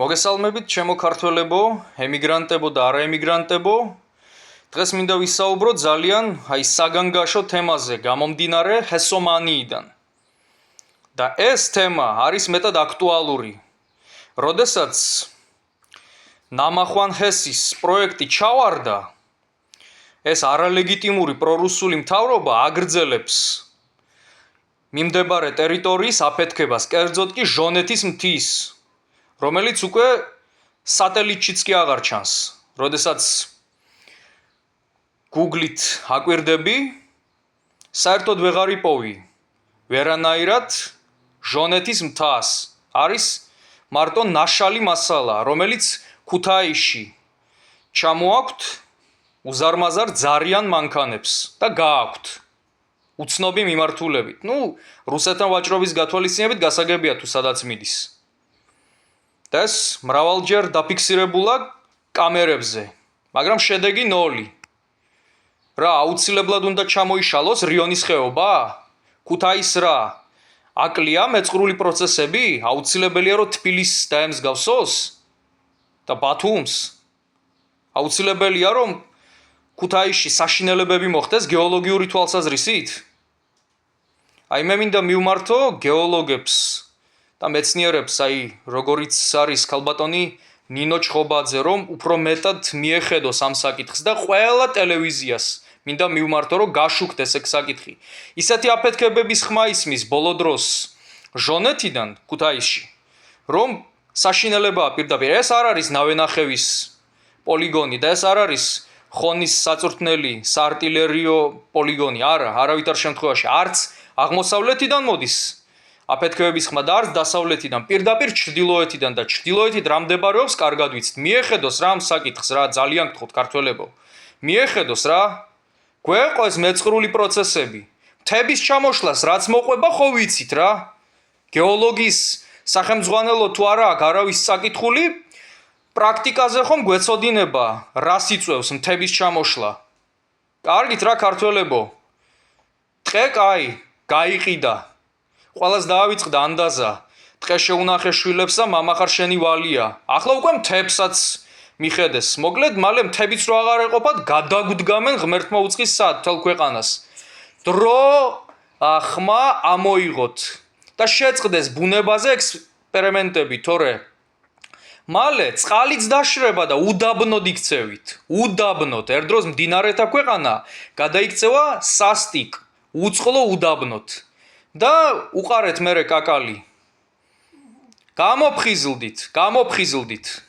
მოგესალმებით, ჩემო ქართველებო, ემიგრანტებო და არაემიგრანტებო. დღეს მინდა ვისაუბროთ ძალიან საგანგაშო თემაზე, გამომდინარე ჰესომანიიდან. და ეს თემა არის მეტად აქტუალური. როდესაც ნამახვან ჰესის პროექტი ჩავარდა, ეს არალეგიტიმური პრორუსული მთავრობა აგრძელებს მიმდებარე ტერიტორიის აფეთქებას, კერძოდ კი ჟონეთის მთის, რომელიც უკვე სატელიტშიც კი აღარ ჩანს. როდესაც Google-ით აკვირდები, საერთოდ ვეღარ იპოვი ვერანაირად ჟონეთის მთას. არის მარტო ნაშალი მასალა, რომელიც ქუთაისში ჩამოაქვთ უზარმაზარ ძალიან მანქანებს და გააქვთ უცნობი მიმართულებით. რუსეთთან ვაჭრობის გათვალისწინებით გასაგებია თუ სადაც მიდის. და ეს მრავალჯერ დაფიქსირებულა კამერებზე, მაგრამ შედეგი 0. რა აუცილებლად უნდა ჩამოიშალოს რიონის ხეობა? ქუთაის რა? აკლია მეწყრული პროცესები? აუცილებელია რომ თბილისს დაემსგავსოს და ბათუმს? აუცილებელია რომ ქუთაისში საშინელებები მოხდეს გეოლოგიური თვალსაზრისით? მე მინდა მივმართო გეოლოგებს და მეცნიერებს, როგორიც არის ქალბატონი ნინო ჩხობაძე, რომ უფრო მეტად მიეხედოს ამ საკითხს და ყველა ტელევიზიას მინდა მივმართო, რომ გაშუქდეს ეს საკითხი. ისეთი აფეთქებების ხმა ისმის ბოლო დროს ჟონეთიდან ქუთაისში, რომ საშინელებაა პირდაპირ. ეს არ არის ნავენახევის პოლიგონი და ეს არ არის ხონის საწვრთნელი საარტილერიო პოლიგონი. არავითარ შემთხვევაში არც აღმოსავლეთიდან მოდის აფეთქებების ხმა და არც დასავლეთიდან, პირდაპირ ჩრდილოეთიდან და ჩრდილოეთით რა მდებარეობს, კარგად ვიცით. მიეხედოს რა ამ საკითხს, რა ძალიან გთხოვთ ქართველებო. მიეხედოს რა. გვეყო ეს მეწყრული პროცესები. მთების ჩამოშლას რაც მოყვება, ხო ვიცით რა. გეოლოგიის სახელმძღვანელო თუ არა აქვს არავის საკითხული, პრაქტიკაზე ხომ გვეცოდინება რას იწვევს მთების ჩამოშლა. კარგით რა ქართველებო. ტყე გაიყიდა. ყველას დაავიწყდა ანდაზა. ტყე შეუნახე შვილებს და მამახარ შენი ვალია. ახლა უკვე მთებსაც მიხედეს. მოკლედ, მალე მთებიც რო აღარ ეყოფათ, გადაგვდგამენ ღმერთმა უწყის სად თელ ქვეყანას. დრო ხმა ამოიღოთ და შეწყდეს ბუნებაზე ექსპერიმენტები, თორე მალე წყალიც დაშრება და უდაბნოდ იქცევით. უდაბნოდ. ერთ დროს მდინარეთა ქვეყანა გადაიქცევა სასტიკ, უწყლო უდაბნოდ. და უყარეთ მერე კაკალი. გამოფხიზლდით.